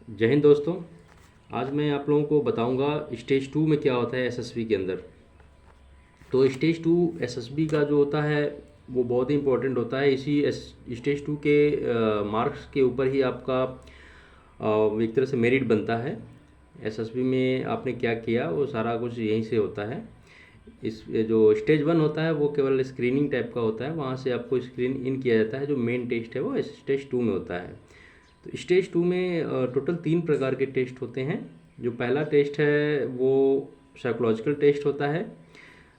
जय हिंद दोस्तों। आज मैं आप लोगों को बताऊंगा स्टेज टू में क्या होता है एसएसबी के अंदर। तो स्टेज टू एसएसबी का जो होता है वो बहुत ही इंपॉर्टेंट होता है। इसी स्टेज टू के मार्क्स के ऊपर ही आपका एक तरह से मेरिट बनता है। एसएसबी में आपने क्या किया वो सारा कुछ यहीं से होता है। इस जो स्टेज वन होता है वो केवल स्क्रीनिंग टाइप का होता है, वहाँ से आपको स्क्रीन इन किया जाता है। जो मेन टेस्ट है वो स्टेज टू में होता है। तो स्टेज टू में टोटल 3 प्रकार के टेस्ट होते हैं। जो पहला टेस्ट है वो साइकोलॉजिकल टेस्ट होता है।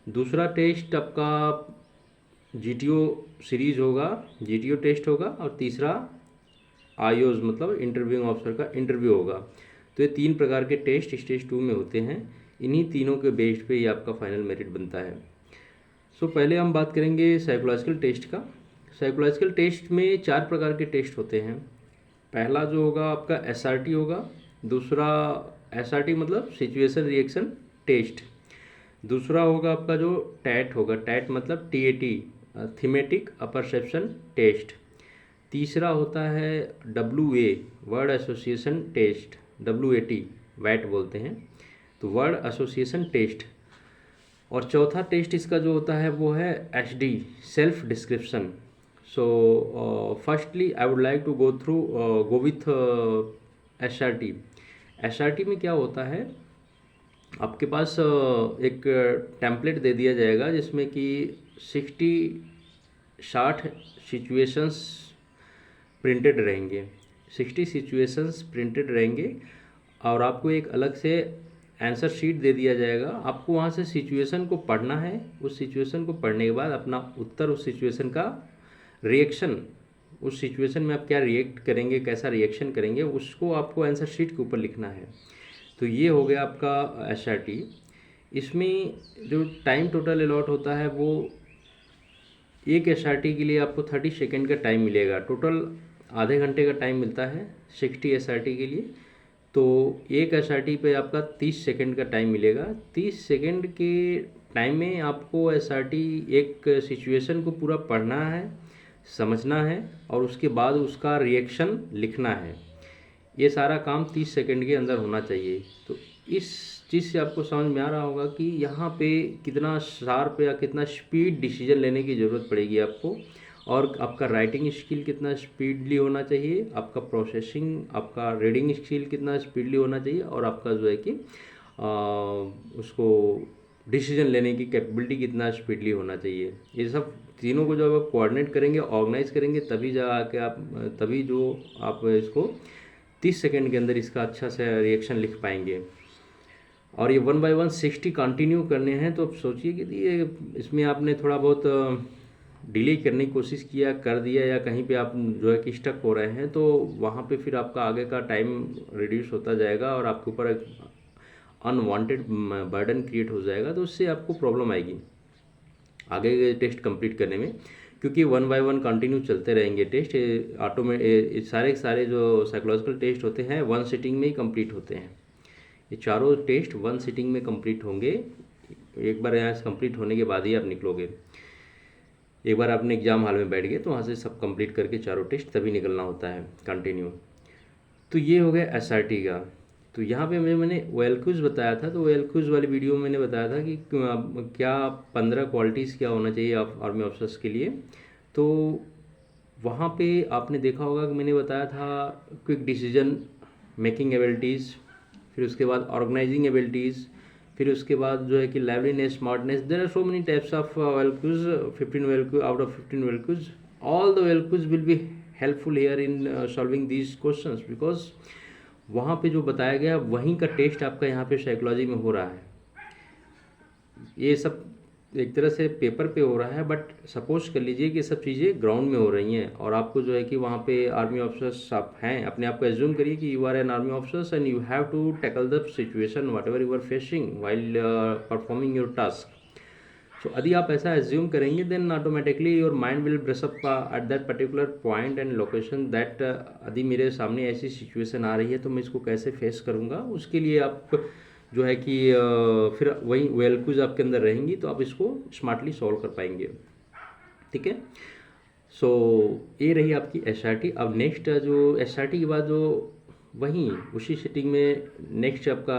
दूसरा टेस्ट आपका जीटीओ सीरीज होगा, जीटीओ टेस्ट होगा। और तीसरा आईओज मतलब इंटरव्यूइंग ऑफिसर का इंटरव्यू होगा। तो ये 3 प्रकार के टेस्ट स्टेज टू में होते हैं। इन्हीं तीनों के बेस्ड पे ही आपका फाइनल मेरिट बनता है। पहले हम बात करेंगे साइकोलॉजिकल टेस्ट का। साइकोलॉजिकल टेस्ट में 4 प्रकार के टेस्ट होते हैं। पहला जो होगा आपका एसआरटी होगा। दूसरा एसआरटी मतलब सिचुएशन रिएक्शन टेस्ट। दूसरा होगा आपका जो टैट होगा, टैट मतलब टीएटी थीमेटिक अपरसेप्शन टेस्ट। तीसरा होता है WA word association test, WAT वैट बोलते हैं, तो वर्ड एसोसिएशन टेस्ट। और चौथा टेस्ट इसका जो होता है वो है HD self description. So firstly I would like to go with SRT. SRT में क्या होता है, आपके पास एक टेम्पलेट दे दिया जाएगा जिसमें कि 60 सिचुएशंस प्रिंटेड रहेंगे। 60 सिचुएशंस प्रिंटेड रहेंगे और आपको एक अलग से आंसर शीट दे दिया जाएगा। आपको वहाँ से सिचुएशन को पढ़ना है। उस सिचुएशन को पढ़ने के बाद अपना उत्तर, उस सिचुएशन का रिएक्शन, उस सिचुएशन में आप क्या रिएक्ट करेंगे, कैसा रिएक्शन करेंगे, उसको आपको आंसर शीट के ऊपर लिखना है। तो ये हो गया आपका एसआरटी। इसमें जो टाइम टोटल अलॉट होता है वो एक एसआरटी के लिए आपको 30 सेकेंड का टाइम मिलेगा। टोटल आधे घंटे का टाइम मिलता है 60 एसआरटी के लिए। तो एक एसआरटी पे आपका 30 सेकेंड का टाइम मिलेगा। 30 सेकेंड के टाइम में आपको एसआरटी एक सिचुएशन को पूरा पढ़ना है, समझना है और उसके बाद उसका रिएक्शन लिखना है। ये सारा काम 30 सेकेंड के अंदर होना चाहिए। तो इस चीज़ से आपको समझ में आ रहा होगा कि यहाँ पे कितना शार्प या कितना स्पीड डिसीजन लेने की ज़रूरत पड़ेगी आपको, और आपका राइटिंग स्किल कितना स्पीडली होना चाहिए, आपका प्रोसेसिंग, आपका रीडिंग स्किल कितना स्पीडली होना चाहिए, और आपका जो है कि उसको डिसीजन लेने की कैपेबिलिटी कितना स्पीडली होना चाहिए। ये सब तीनों को जब आप कोऑर्डिनेट करेंगे, ऑर्गेनाइज करेंगे, तभी जा के आप तभी जो आप इसको 30 सेकेंड के अंदर इसका अच्छा से रिएक्शन लिख पाएंगे। और ये 1 बाय 1 60 कंटिन्यू करने हैं। तो अब सोचिए कि ये इसमें आपने थोड़ा बहुत डिले करने की कोशिश किया, कर दिया, या कहीं पे आप जो है कि स्टक हो रहे हैं, तो वहाँ पे फिर आपका आगे का टाइम रिड्यूस होता जाएगा और आपके ऊपर एक अनवांटेड बर्डन क्रिएट हो जाएगा। तो उससे आपको प्रॉब्लम आएगी आगे के टेस्ट कंप्लीट करने में, क्योंकि 1 बाय 1 कंटिन्यू चलते रहेंगे टेस्ट। ऑटोमेटिक सारे सारे जो साइकोलॉजिकल टेस्ट होते हैं 1 सिटिंग में ही कंप्लीट होते हैं। ये चारों टेस्ट 1 सिटिंग में कंप्लीट होंगे। एक बार यहाँ से कंप्लीट होने के बाद ही आप निकलोगे। एक बार आपने एग्जाम हॉल में बैठ गए तो वहाँ से सब कंप्लीट करके चारों टेस्ट तभी निकलना होता है कंटिन्यू। तो ये हो गया एसआरटी का। तो यहाँ पे मैंने वेलक्यूज बताया था, तो वेलक्यूज वाली वीडियो में मैंने बताया था कि क्या 15 क्वालिटीज़ क्या होना चाहिए आर्मी ऑफिसर्स के लिए। तो वहाँ पे आपने देखा होगा कि मैंने बताया था क्विक डिसीजन मेकिंग एबिलिटीज़, फिर उसके बाद ऑर्गेनाइजिंग एबिलिटीज़, फिर उसके बाद जो है कि liveliness, smartness. There are so many types of OLQs, 15 OLQ out of 15 OLQs. All the OLQs will be helpful here in solving these questions, because वहाँ पे जो बताया गया वहीं का टेस्ट आपका यहाँ पे साइकोलॉजी में हो रहा है। ये सब एक तरह से पेपर पे हो रहा है, बट सपोज कर लीजिए कि सब चीज़ें ग्राउंड में हो रही हैं और आपको जो है कि वहाँ पे आर्मी ऑफिसर्स आप हैं, अपने आप को एज्यूम करिए कि you are an army officers and you have to tackle the situation whatever you are facing while performing your task. So यदि आप ऐसा एज्यूम करेंगे then automatically your mind will brush up at that particular point and location that यदि मेरे सामने ऐसी situation आ रही है तो मैं इसको कैसे फेस करूँगा। उसके लिए आप जो है कि फिर वही वेलक्यूज आपके अंदर रहेंगी तो आप इसको स्मार्टली सॉल्व कर पाएंगे। ठीक है। सो ये रही आपकी एसआरटी। अब नेक्स्ट जो एसआरटी के बाद जो वहीं उसी सीटिंग में नेक्स्ट आपका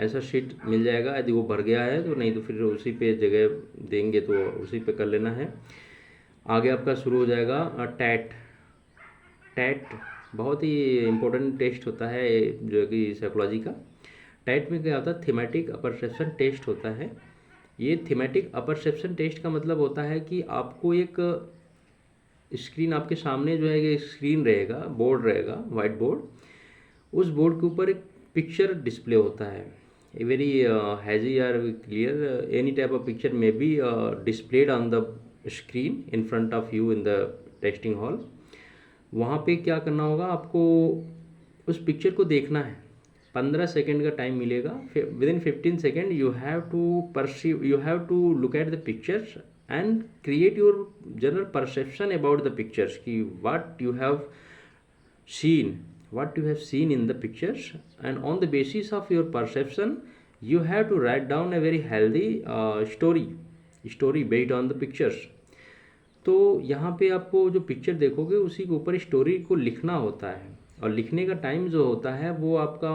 आंसर शीट मिल जाएगा। यदि वो भर गया है तो, नहीं तो फिर उसी पे जगह देंगे तो उसी पे कर लेना है। आगे आपका शुरू हो जाएगा टैट। टैट बहुत ही इम्पोर्टेंट टेस्ट होता है जो है कि साइकोलॉजी का। टैट में क्या होता है, थीमेटिक अपरसेप्शन टेस्ट होता है। ये थीमेटिक अपरसेप्शन टेस्ट का मतलब होता है कि आपको एक स्क्रीन आपके सामने जो है कि स्क्रीन रहेगा, बोर्ड रहेगा, वाइट बोर्ड। उस बोर्ड के ऊपर एक पिक्चर डिस्प्ले होता है, a very hazy or clear any type of picture may be displayed on the screen in front of you in the testing hall. वहाँ पे क्या करना होगा, आपको उस पिक्चर को देखना है। 15 सेकेंड का टाइम मिलेगा। Within 15 second you have to perceive, you have to look at the pictures and create your general perception about the pictures कि what you have seen in the pictures, and on the basis of your perception you have to write down a very healthy story based on the pictures। तो यहाँ पे आपको जो picture देखोगे उसी के ऊपर स्टोरी को लिखना होता है, और लिखने का टाइम जो होता है वो आपका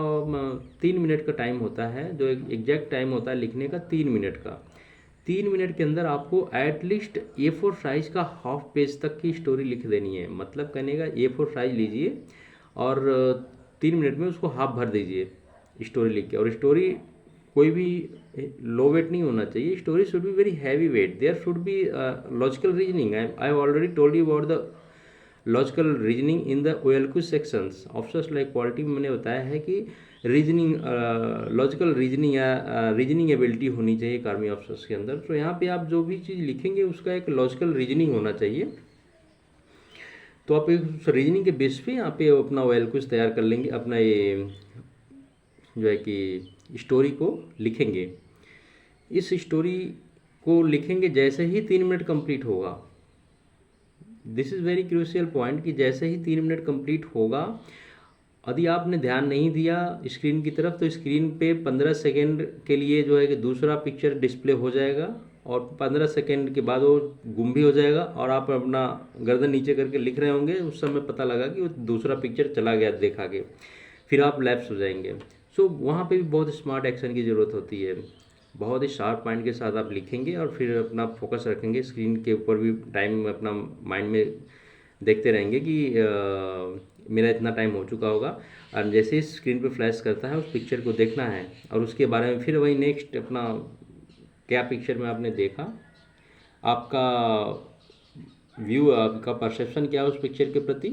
3 मिनट का टाइम होता है, जो एग्जैक्ट टाइम होता है लिखने का 3 मिनट का। 3 मिनट के अंदर आपको एटलीस्ट A4 साइज़ का हाफ पेज तक की स्टोरी लिख देनी है। मतलब कहने का A4 साइज लीजिए और 3 मिनट में उसको हाफ भर दीजिए स्टोरी लिख के। और स्टोरी कोई भी लो वेट नहीं होना चाहिए, story should be very heavy weight, there should be logical reasoning. I have already told you about the logical reasoning in the OLQ sections. Options like quality में मैंने बताया है कि रीजनिंग, लॉजिकल रीजनिंग या reasoning ability होनी चाहिए एक army officers के अंदर। तो यहाँ पे आप जो भी चीज़ लिखेंगे उसका एक लॉजिकल रीजनिंग होना चाहिए। तो आप इस रीजनिंग के बेस पे यहाँ पे अपना OLQ तैयार कर लेंगे, अपना ये जो है कि स्टोरी को लिखेंगे। इस स्टोरी को लिखेंगे जैसे ही 3 मिनट कंप्लीट होगा। This is very crucial point कि जैसे ही 3 मिनट कंप्लीट होगा, यदि आपने ध्यान नहीं दिया स्क्रीन की तरफ तो स्क्रीन पे 15 सेकेंड के लिए जो है कि दूसरा पिक्चर डिस्प्ले हो जाएगा, और 15 सेकेंड के बाद वो गुम भी हो जाएगा, और आप अपना गर्दन नीचे करके लिख रहे होंगे, उस समय पता लगा कि वो दूसरा पिक्चर चला गया देखा के, फिर आप लैप्स हो जाएंगे। सो वहाँ पे भी बहुत स्मार्ट एक्शन की ज़रूरत होती है। बहुत ही शार्प माइंड के साथ आप लिखेंगे और फिर अपना फोकस रखेंगे स्क्रीन के ऊपर भी, टाइम अपना माइंड में देखते रहेंगे कि मेरा इतना टाइम हो चुका होगा, और जैसे ही स्क्रीन पे फ्लैश करता है उस पिक्चर को देखना है, और उसके बारे में फिर वही नेक्स्ट अपना क्या पिक्चर में आपने देखा, आपका व्यू, आपका परसेप्शन क्या है उस पिक्चर के प्रति,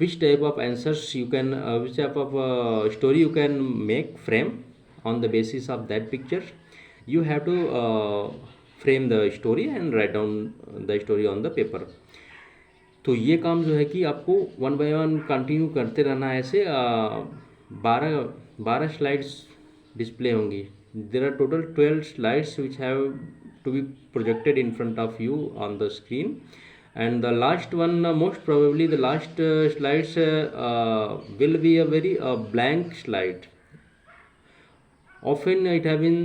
which type of answers you can, which type of story you can make frame on the basis of that picture. You have to frame the story and write down the story on the paper. तो ये काम जो है कि आपको 1 bye 1 continue करते रहना है। ऐसे 12 स्लाइड्स डिस्प्ले होंगी। There are total 12 slides which have to be projected in front of you on the screen, and the last one, most probably the last slides will be a very blank slide. Often it have been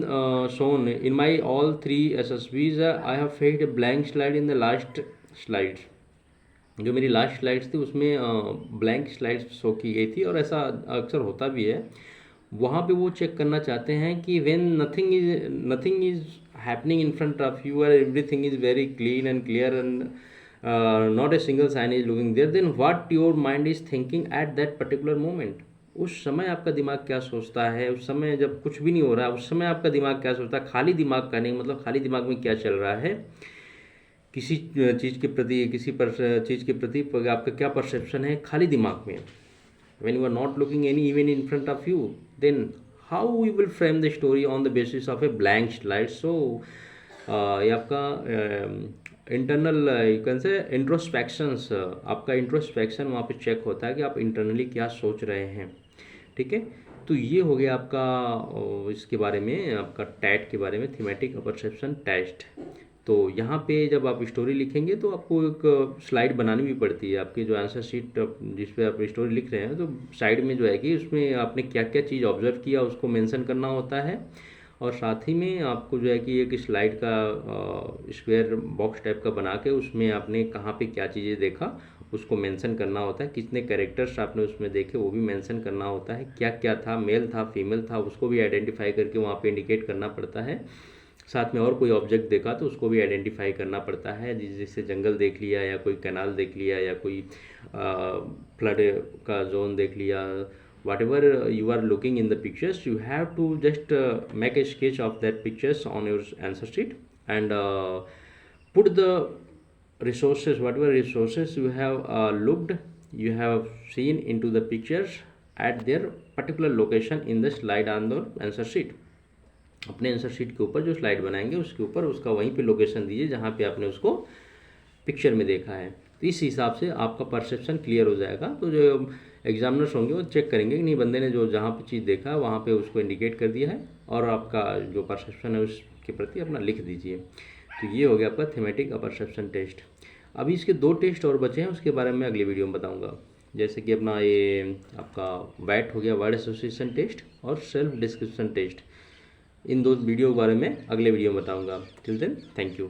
shown in my all 3 SSBs, I have faced a blank slide in the last slides। जो मेरी last slides थी उसमें blank slides show की गई थी, और ऐसा अक्सर होता भी है। वहाँ पे वो चेक करना चाहते हैं कि when nothing is happening in front of you और everything is very clean and clear and not a single sign is looking there, then what your mind is thinking at that particular moment। उस समय आपका दिमाग क्या सोचता है, उस समय जब कुछ भी नहीं हो रहा है उस समय आपका दिमाग क्या सोचता है। खाली दिमाग का नहीं, मतलब खाली दिमाग में क्या चल रहा है, किसी चीज़ के प्रति, किसी चीज़ के प्रति आपका क्या परसेप्शन है खाली दिमाग में। when you are not looking any even in front of you, then how you will frame the story on the basis of a blank slide। so ये आपका इंटरनल यू कैन से इंट्रोस्पेक्शंस, आपका introspection वहाँ पे check होता है कि आप internally क्या सोच रहे हैं। ठीक है, तो ये हो गया आपका इसके बारे में, आपका टैट के बारे में, थीमेटिक परसेप्शन टेस्ट। तो यहाँ पे जब आप स्टोरी लिखेंगे तो आपको एक स्लाइड बनानी भी पड़ती है। आपकी जो आंसर शीट जिस पे आप स्टोरी लिख रहे हैं तो साइड में जो है कि उसमें आपने क्या क्या चीज़ ऑब्जर्व किया उसको मेंशन करना होता है, और साथ ही में आपको जो है कि एक स्लाइड का स्क्वायर बॉक्स टाइप का बना के उसमें आपने कहाँ पे क्या चीज़ें देखा उसको मेंशन करना होता है, कितने कैरेक्टर्स आपने उसमें देखे वो भी मेंशन करना होता है, क्या क्या था, मेल था फीमेल था, उसको भी आइडेंटिफाई करके वहाँ पे इंडिकेट करना पड़ता है। साथ में और कोई ऑब्जेक्ट देखा तो उसको भी आइडेंटिफाई करना पड़ता है, जैसे जंगल देख लिया या कोई कैनाल देख लिया या कोई फ्लड का जोन देख लिया, whatever you are looking in the pictures, you have to just make a sketch of that pictures on your answer sheet and put the resources, whatever resources you have looked, you have seen into the pictures at their particular location in the slide on the answer sheet। अपने answer sheet के ऊपर जो slide बनाएंगे उसके ऊपर उसका वहीं पे लोकेशन दीजिए जहाँ पे आपने उसको पिक्चर में देखा है। तो इस हिसाब से आपका परसेप्शन क्लियर हो जाएगा। तो जो एग्जामिनर्स होंगे वो चेक करेंगे कि नहीं बंदे ने जो जहाँ पे चीज़ देखा वहाँ पे उसको इंडिकेट कर दिया है, और आपका जो परसेप्शन है उसके प्रति अपना लिख दीजिए। तो ये हो गया आपका थीमेटिक परसेप्शन टेस्ट। अभी इसके 2 टेस्ट और बचे हैं, उसके बारे में अगली वीडियो में बताऊँगा। जैसे कि अपना ये आपका वैट हो गया, वर्ड एसोसिएशन टेस्ट, और सेल्फ डिस्क्रिप्शन टेस्ट। इन 2 वीडियो के बारे में अगले वीडियो में बताऊँगा। Till then thank you.